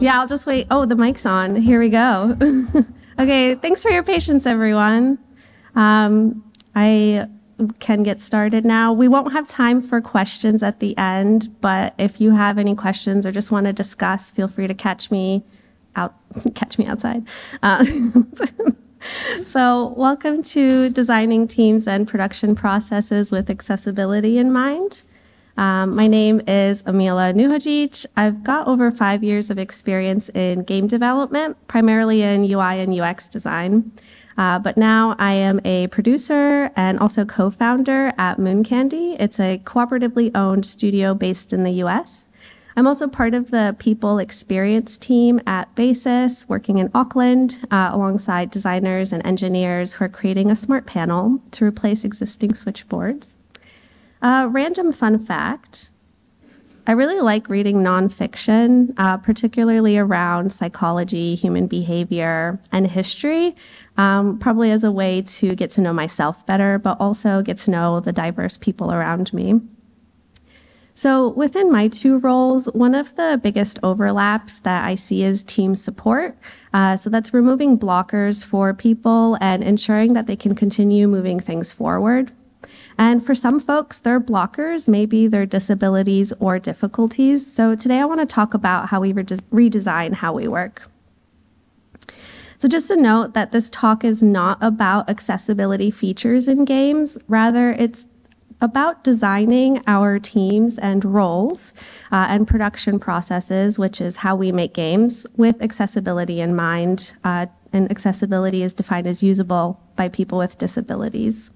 Yeah, I'll just wait. Oh, the mic's on. Here we go. Okay, thanks for your patience, everyone. I can get started now. We won't have time for questions at the end, but if you have any questions or just want to discuss, feel free to catch me outside. So welcome to Designing Teams and Production Processes with Accessibility in Mind. My name is Amila Nuhodzic. I've got over 5 years of experience in game development, primarily in UI and UX design. But now I am a producer and also co-founder at Moon Candy. It's a cooperatively owned studio based in the US. I'm also part of the people experience team at Basis, working in Auckland, alongside designers and engineers who are creating a smart panel to replace existing switchboards. Random fun fact, I really like reading nonfiction, particularly around psychology, human behavior, and history, probably as a way to get to know myself better, but also get to know the diverse people around me. So within my two roles, one of the biggest overlaps that I see is team support. So that's removing blockers for people and ensuring that they can continue moving things forward. And for some folks, their blockers may be their disabilities or difficulties. So today I want to talk about how we redesign how we work. So just to note that this talk is not about accessibility features in games. Rather, it's about designing our teams and roles and production processes, which is how we make games, with accessibility in mind. And accessibility is defined as usable by people with disabilities.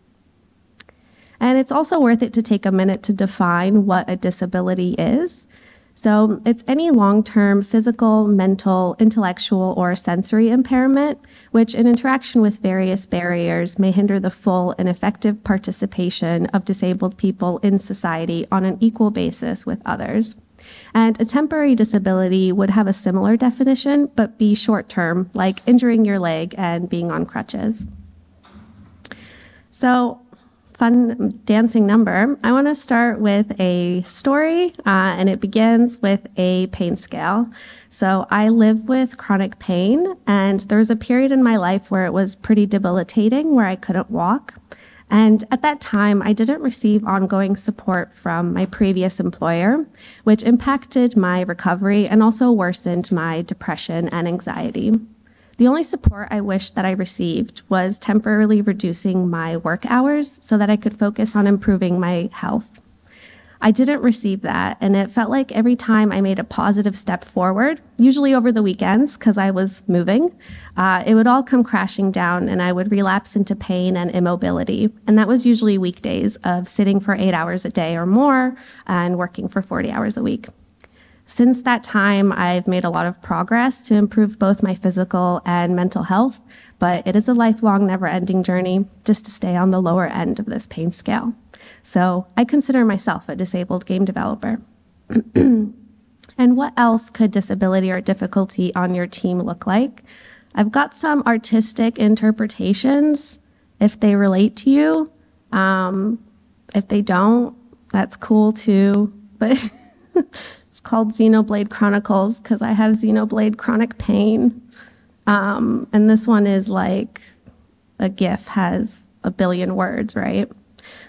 And it's also worth it to take a minute to define what a disability is. So it's any long-term physical, mental, intellectual, or sensory impairment, which in interaction with various barriers may hinder the full and effective participation of disabled people in society on an equal basis with others. And a temporary disability would have a similar definition, but be short-term, like injuring your leg and being on crutches. So, fun dancing number. I want to start with a story, and it begins with a pain scale. So I live with chronic pain, and there was a period in my life where it was pretty debilitating, where I couldn't walk. And at that time, I didn't receive ongoing support from my previous employer, which impacted my recovery and also worsened my depression and anxiety. The only support I wish that I received was temporarily reducing my work hours so that I could focus on improving my health. I didn't receive that, and it felt like every time I made a positive step forward, usually over the weekends because I was moving, it would all come crashing down and I would relapse into pain and immobility. And that was usually weekdays of sitting for 8 hours a day or more and working for 40 hours a week. Since that time, I've made a lot of progress to improve both my physical and mental health, but it is a lifelong, never-ending journey just to stay on the lower end of this pain scale. So I consider myself a disabled game developer. And what else could disability or difficulty on your team look like? I've got some artistic interpretations if they relate to you. If they don't, that's cool too, but it's called Xenoblade Chronicles because I have Xenoblade chronic pain. And this one is like a GIF has a billion words, right?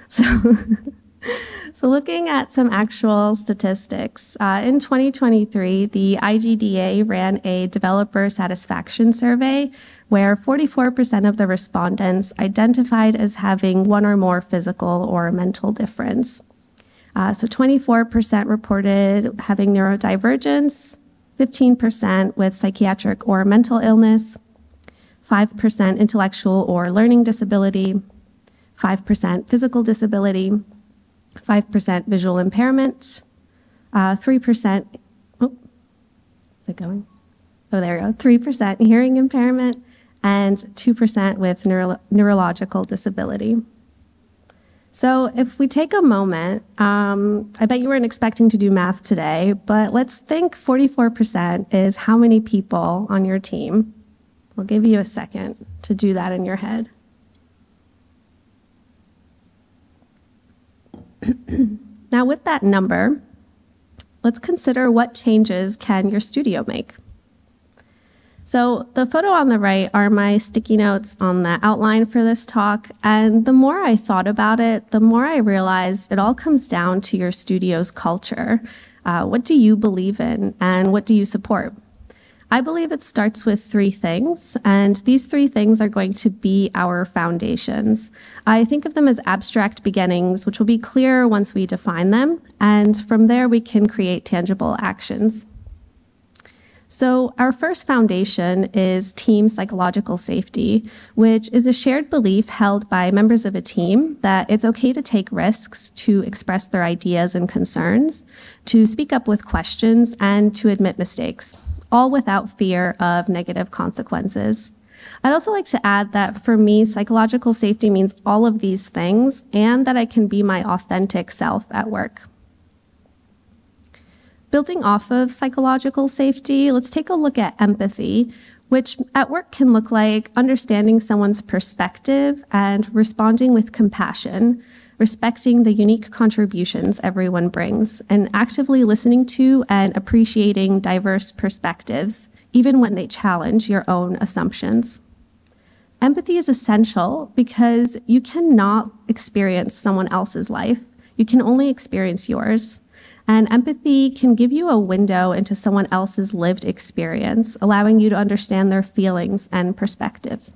So looking at some actual statistics, in 2023, the IGDA ran a developer satisfaction survey where 44% of the respondents identified as having one or more physical or mental difference. So 24% reported having neurodivergence, 15% with psychiatric or mental illness, 5% intellectual or learning disability, 5% physical disability, 5% visual impairment, 3%, is it going? Oh, there we go, 3% hearing impairment, and 2% with neurological disability. So if we take a moment, I bet you weren't expecting to do math today, but let's think 44% is how many people on your team. I'll give you a second to do that in your head. Now with that number, let's consider what changes can your studio make. So the photo on the right are my sticky notes on the outline for this talk, and the more I thought about it, the more I realized it all comes down to your studio's culture. What do you believe in, and what do you support? I believe it starts with three things, and these three things are going to be our foundations. I think of them as abstract beginnings, which will be clearer once we define them, and from there we can create tangible actions. So our first foundation is team psychological safety, which is a shared belief held by members of a team that it's okay to take risks, to express their ideas and concerns, to speak up with questions, and to admit mistakes, all without fear of negative consequences. I'd also like to add that for me, psychological safety means all of these things and that I can be my authentic self at work. Building off of psychological safety, let's take a look at empathy, which at work can look like understanding someone's perspective and responding with compassion, respecting the unique contributions everyone brings, and actively listening to and appreciating diverse perspectives, even when they challenge your own assumptions. Empathy is essential because you cannot experience someone else's life. You can only experience yours. And empathy can give you a window into someone else's lived experience, allowing you to understand their feelings and perspective.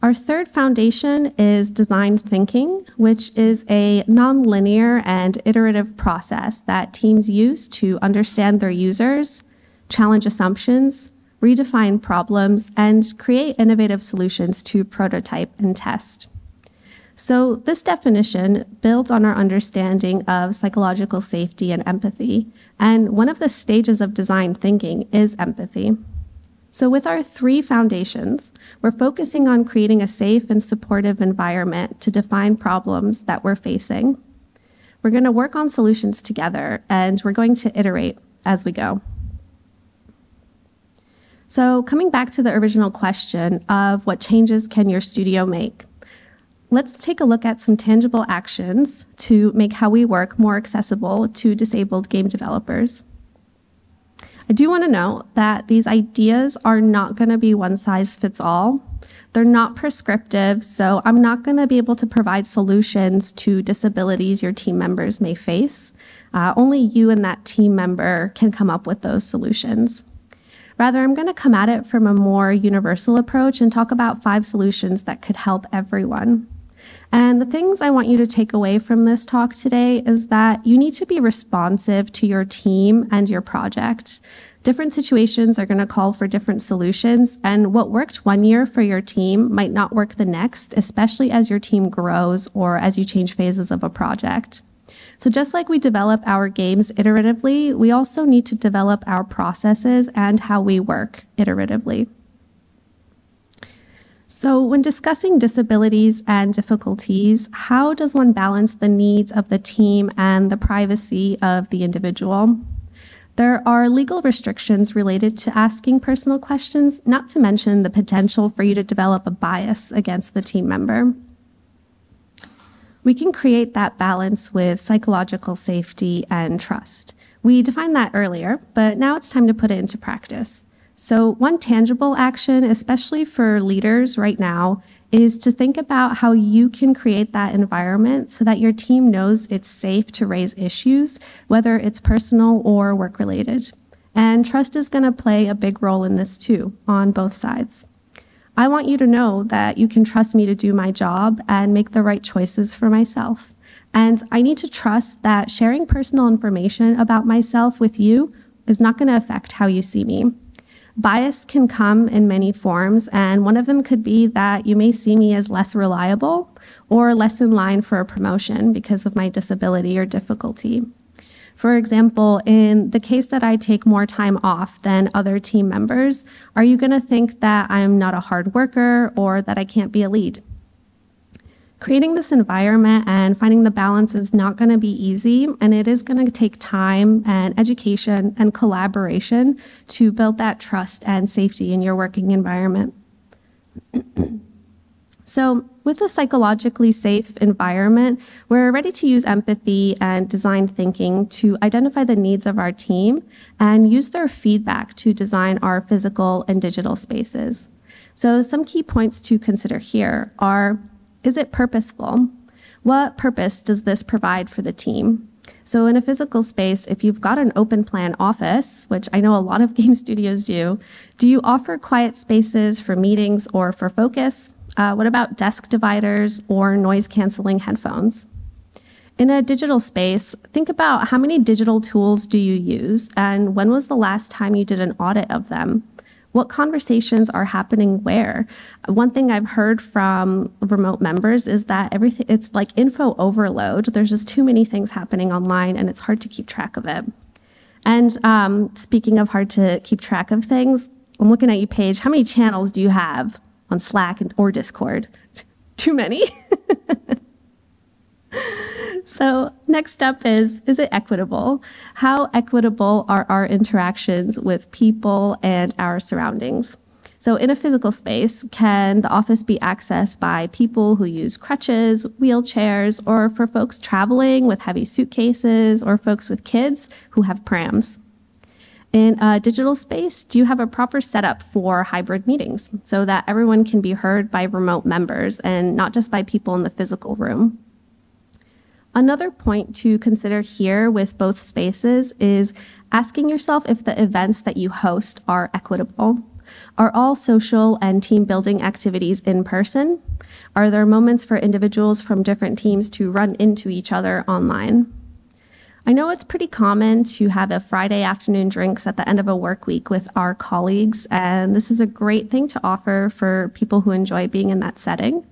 Our third foundation is design thinking, which is a nonlinear and iterative process that teams use to understand their users, challenge assumptions, redefine problems, and create innovative solutions to prototype and test. So this definition builds on our understanding of psychological safety and empathy, and one of the stages of design thinking is empathy. So with our three foundations, we're focusing on creating a safe and supportive environment to define problems that we're facing. We're going to work on solutions together, and we're going to iterate as we go. So coming back to the original question of what changes can your studio make? Let's take a look at some tangible actions to make how we work more accessible to disabled game developers. I do want to note that these ideas are not going to be one size fits all. They're not prescriptive, so I'm not going to be able to provide solutions to disabilities your team members may face. Only you and that team member can come up with those solutions. Rather, I'm going to come at it from a more universal approach and talk about 5 solutions that could help everyone. And the things I want you to take away from this talk today is that you need to be responsive to your team and your project. Different situations are going to call for different solutions, and what worked one year for your team might not work the next, especially as your team grows or as you change phases of a project. So just like we develop our games iteratively, we also need to develop our processes and how we work iteratively. So when discussing disabilities and difficulties, how does one balance the needs of the team and the privacy of the individual? There are legal restrictions related to asking personal questions, not to mention the potential for you to develop a bias against the team member. We can create that balance with psychological safety and trust. We defined that earlier, but now it's time to put it into practice. So one tangible action, especially for leaders right now, is to think about how you can create that environment so that your team knows it's safe to raise issues, whether it's personal or work-related. And trust is going to play a big role in this too, on both sides. I want you to know that you can trust me to do my job and make the right choices for myself. And I need to trust that sharing personal information about myself with you is not going to affect how you see me. Bias can come in many forms, and one of them could be that you may see me as less reliable or less in line for a promotion because of my disability or difficulty. For example, in the case that I take more time off than other team members, are you going to think that I'm not a hard worker or that I can't be a lead? Creating this environment and finding the balance is not going to be easy, and it is going to take time and education and collaboration to build that trust and safety in your working environment. So with a psychologically safe environment, we're ready to use empathy and design thinking to identify the needs of our team and use their feedback to design our physical and digital spaces. So some key points to consider here are, is it purposeful? What purpose does this provide for the team? So in a physical space, if you've got an open plan office, which I know a lot of game studios do you offer quiet spaces for meetings or for focus? What about desk dividers or noise-canceling headphones? In a digital space, think about how many digital tools do you use and when was the last time you did an audit of them? What conversations are happening where? One thing I've heard from remote members is that it's like info overload. There's just too many things happening online and it's hard to keep track of it. And speaking of hard to keep track of things, I'm looking at you, Paige. How many channels do you have on Slack or Discord? Too many. So next up is it equitable? How equitable are our interactions with people and our surroundings? So in a physical space, can the office be accessed by people who use crutches, wheelchairs, or for folks traveling with heavy suitcases, or folks with kids who have prams? In a digital space, do you have a proper setup for hybrid meetings so that everyone can be heard by remote members and not just by people in the physical room? Another point to consider here with both spaces is asking yourself if the events that you host are equitable. Are all social and team building activities in person? Are there moments for individuals from different teams to run into each other online? I know it's pretty common to have a Friday afternoon drinks at the end of a work week with our colleagues, and this is a great thing to offer for people who enjoy being in that setting.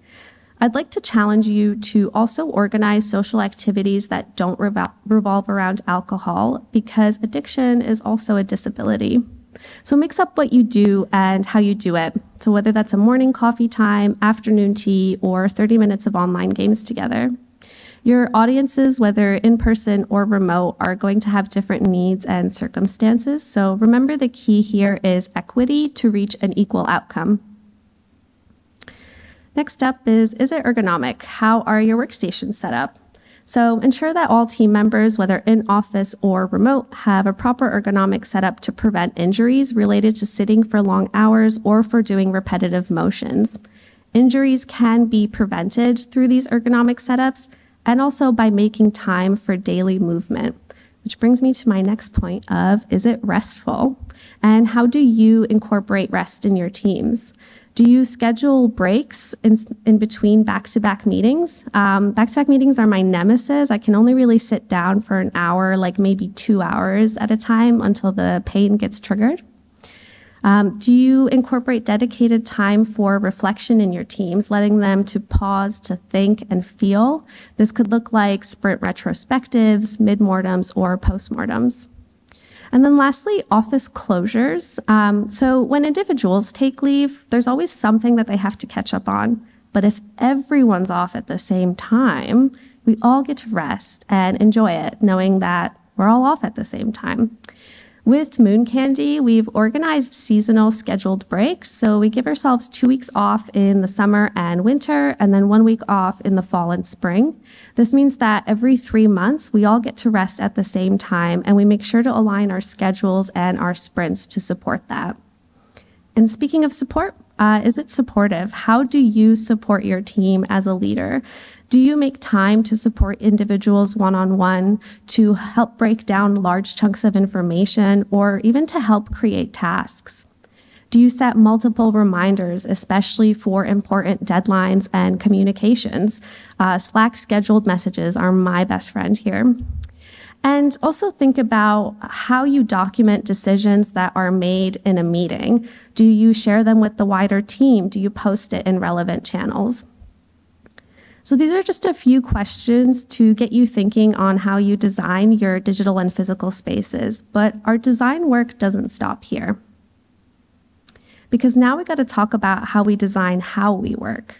I'd like to challenge you to also organize social activities that don't revolve around alcohol, because addiction is also a disability. So mix up what you do and how you do it. So whether that's a morning coffee time, afternoon tea, or 30 minutes of online games together. Your audiences, whether in person or remote, are going to have different needs and circumstances. So remember, the key here is equity to reach an equal outcome. Next up is it ergonomic? How are your workstations set up? So ensure that all team members, whether in office or remote, have a proper ergonomic setup to prevent injuries related to sitting for long hours or for doing repetitive motions. Injuries can be prevented through these ergonomic setups and also by making time for daily movement, which brings me to my next point of, is it restful? And how do you incorporate rest in your teams? Do you schedule breaks in between back-to-back meetings? Back-to-back meetings are my nemesis. I can only really sit down for an hour, like maybe 2 hours at a time until the pain gets triggered. Do you incorporate dedicated time for reflection in your teams, letting them to pause, to think and feel? This could look like sprint retrospectives, mid-mortems, or post-mortems. And then lastly, office closures. So when individuals take leave, there's always something that they have to catch up on. But if everyone's off at the same time, we all get to rest and enjoy it, knowing that we're all off at the same time. With Moon Candy, we've organized seasonal scheduled breaks. So we give ourselves 2 weeks off in the summer and winter, and then 1 week off in the fall and spring. This means that every 3 months, we all get to rest at the same time, and we make sure to align our schedules and our sprints to support that. And speaking of support, is it supportive? How do you support your team as a leader? Do you make time to support individuals one-on-one, to help break down large chunks of information, or even to help create tasks? Do you set multiple reminders, especially for important deadlines and communications? Slack scheduled messages are my best friend here. And also think about how you document decisions that are made in a meeting. Do you share them with the wider team? Do you post it in relevant channels? So these are just a few questions to get you thinking on how you design your digital and physical spaces, but our design work doesn't stop here. Because now we got to talk about how we design how we work.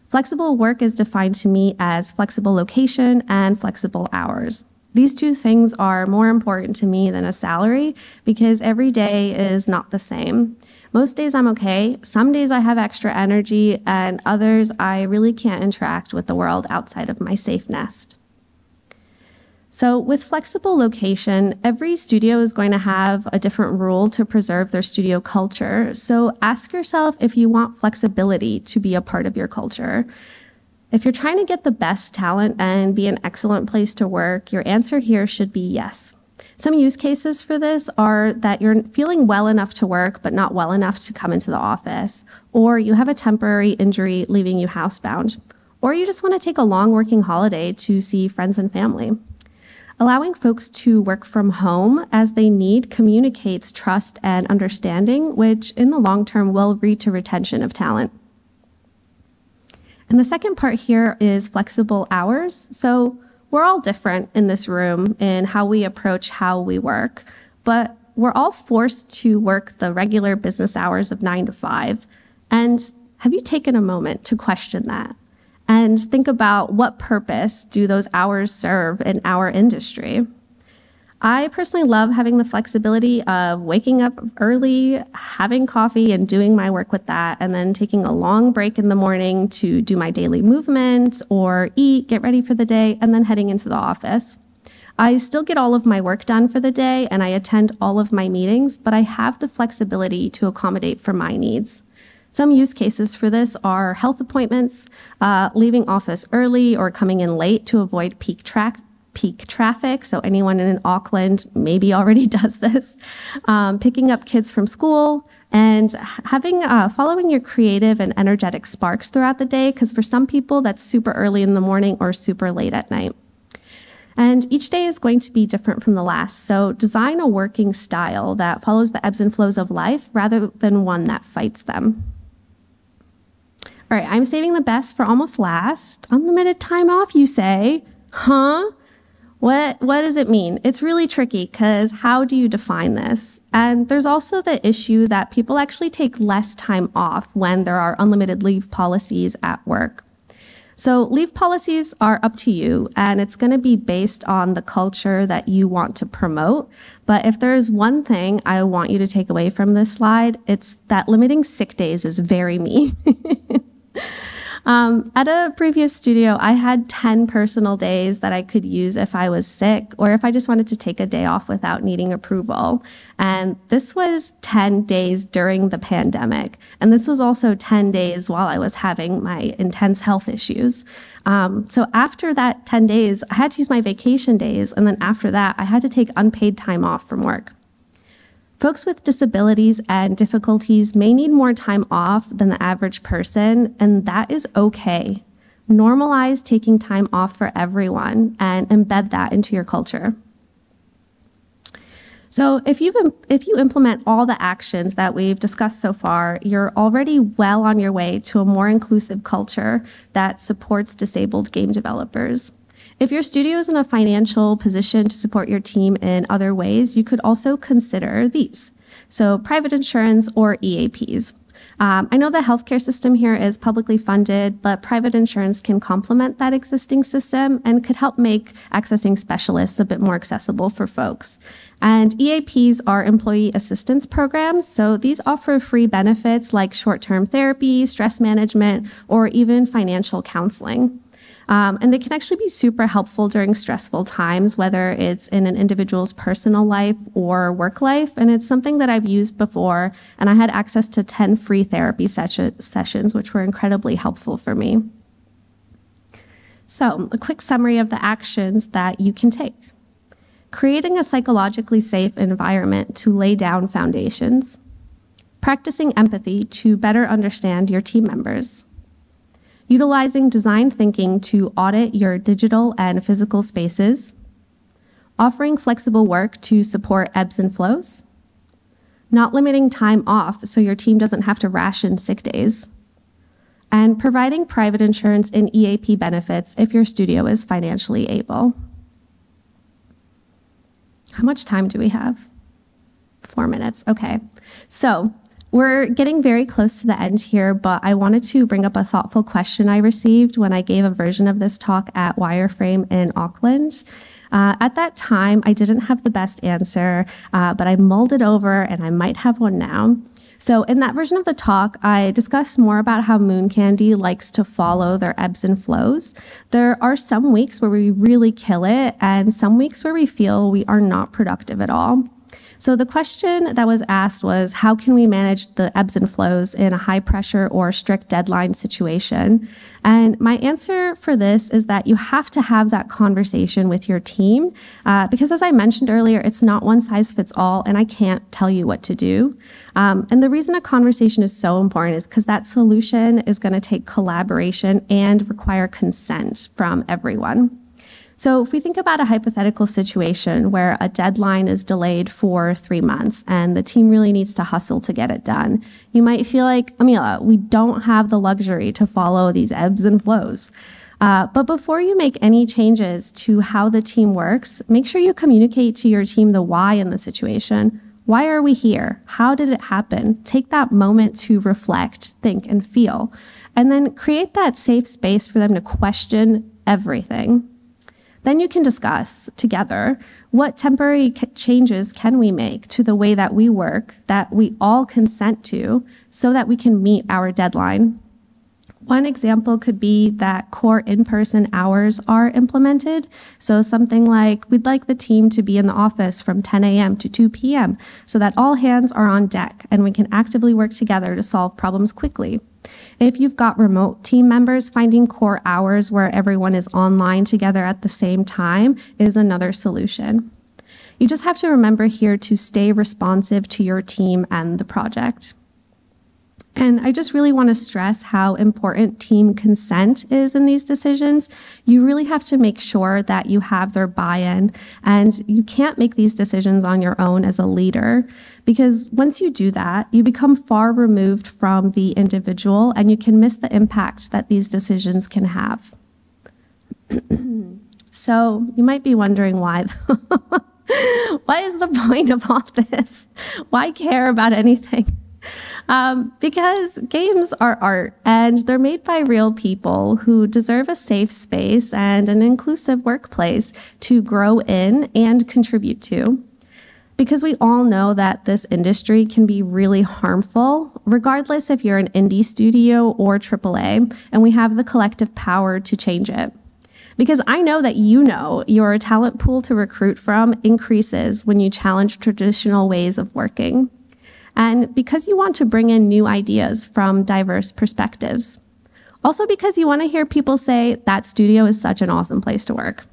Flexible work is defined to me as flexible location and flexible hours. These two things are more important to me than a salary because every day is not the same. Most days I'm okay. Some days I have extra energy, and others I really can't interact with the world outside of my safe nest. So with flexible location, every studio is going to have a different rule to preserve their studio culture. So ask yourself if you want flexibility to be a part of your culture. If you're trying to get the best talent and be an excellent place to work, your answer here should be yes. Some use cases for this are that you're feeling well enough to work, but not well enough to come into the office, or you have a temporary injury leaving you housebound, or you just want to take a long working holiday to see friends and family. Allowing folks to work from home as they need communicates trust and understanding, which in the long term will lead to retention of talent. And the second part here is flexible hours. So we're all different in this room in how we approach how we work, but we're all forced to work the regular business hours of 9 to 5. And have you taken a moment to question that? And think about what purpose do those hours serve in our industry? I personally love having the flexibility of waking up early, having coffee and doing my work with that, and then taking a long break in the morning to do my daily movement or eat, get ready for the day, and then heading into the office. I still get all of my work done for the day and I attend all of my meetings, but I have the flexibility to accommodate for my needs. Some use cases for this are health appointments, leaving office early or coming in late to avoid peak traffic. So anyone in Auckland maybe already does this. Picking up kids from school and having following your creative and energetic sparks throughout the day, because for some people that's super early in the morning or super late at night. And each day is going to be different from the last. So design a working style that follows the ebbs and flows of life rather than one that fights them. All right, I'm saving the best for almost last. Unlimited time off, you say? Huh? What does it mean? It's really tricky because how do you define this? And there's also the issue that people actually take less time off when there are unlimited leave policies at work. So leave policies are up to you, and it's going to be based on the culture that you want to promote. But if there's one thing I want you to take away from this slide, it's that limiting sick days is very mean. At a previous studio, I had 10 personal days that I could use if I was sick or if I just wanted to take a day off without needing approval. And this was 10 days during the pandemic. And this was also 10 days while I was having my intense health issues. So after that 10 days, I had to use my vacation days. And then after that, I had to take unpaid time off from work. Folks with disabilities and difficulties may need more time off than the average person, and that is okay. Normalize taking time off for everyone and embed that into your culture. So if you implement all the actions that we've discussed so far, you're already well on your way to a more inclusive culture that supports disabled game developers. If your studio is in a financial position to support your team in other ways, you could also consider these. So private insurance or EAPs. I know the healthcare system here is publicly funded, but private insurance can complement that existing system and could help make accessing specialists a bit more accessible for folks. And EAPs are employee assistance programs, so these offer free benefits like short-term therapy, stress management, or even financial counseling. And they can actually be super helpful during stressful times, whether it's in an individual's personal life or work life. And it's something that I've used before, and I had access to 10 free therapy sessions, which were incredibly helpful for me. So a quick summary of the actions that you can take. Creating a psychologically safe environment to lay down foundations. Practicing empathy to better understand your team members. Utilizing design thinking to audit your digital and physical spaces. Offering flexible work to support ebbs and flows. Not limiting time off so your team doesn't have to ration sick days. And providing private insurance and EAP benefits if your studio is financially able. How much time do we have? 4 minutes, okay. So we're getting very close to the end here, but I wanted to bring up a thoughtful question I received when I gave a version of this talk at Wireframe in Auckland. At that time, I didn't have the best answer, but I mulled it over and I might have one now. So in that version of the talk, I discussed more about how Moon Candy likes to follow their ebbs and flows. There are some weeks where we really kill it and some weeks where we feel we are not productive at all. So the question that was asked was, how can we manage the ebbs and flows in a high pressure or strict deadline situation? And my answer for this is that you have to have that conversation with your team because, as I mentioned earlier, it's not one size fits all and I can't tell you what to do. And the reason a conversation is so important is because that solution is going to take collaboration and require consent from everyone. So if we think about a hypothetical situation where a deadline is delayed for 3 months and the team really needs to hustle to get it done, you might feel like, Amila, we don't have the luxury to follow these ebbs and flows. But before you make any changes to how the team works, make sure you communicate to your team the why in the situation. Why are we here? How did it happen? Take that moment to reflect, think, and feel, and then create that safe space for them to question everything. Then you can discuss together what temporary changes can we make to the way that we work that we all consent to so that we can meet our deadline. One example could be that core in-person hours are implemented. So something like we'd like the team to be in the office from 10 a.m. to 2 p.m. so that all hands are on deck and we can actively work together to solve problems quickly. If you've got remote team members, finding core hours where everyone is online together at the same time is another solution. You just have to remember here to stay responsive to your team and the project. And I just really want to stress how important team consent is in these decisions. You really have to make sure that you have their buy-in, and you can't make these decisions on your own as a leader, because once you do that, you become far removed from the individual and you can miss the impact that these decisions can have. So you might be wondering why. What is the point of all this? Why care about anything? Because games are art and they're made by real people who deserve a safe space and an inclusive workplace to grow in and contribute to. Because we all know that this industry can be really harmful, regardless if you're an indie studio or AAA, and we have the collective power to change it. Because I know that your talent pool to recruit from increases when you challenge traditional ways of working. And because you want to bring in new ideas from diverse perspectives. Also because you want to hear people say that studio is such an awesome place to work.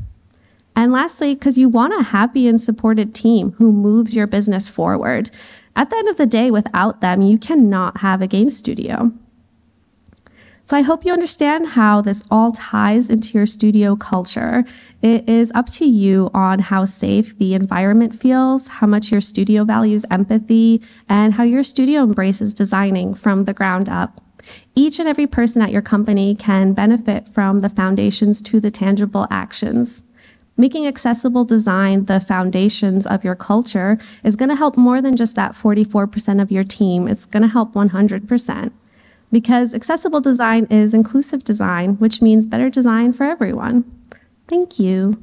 And lastly, because you want a happy and supported team who moves your business forward. At the end of the day, without them, you cannot have a game studio. So I hope you understand how this all ties into your studio culture. It is up to you on how safe the environment feels, how much your studio values empathy, and how your studio embraces designing from the ground up. Each and every person at your company can benefit from the foundations to the tangible actions. Making accessible design the foundations of your culture is going to help more than just that 44% of your team. It's going to help 100%. Because accessible design is inclusive design, which means better design for everyone. Thank you.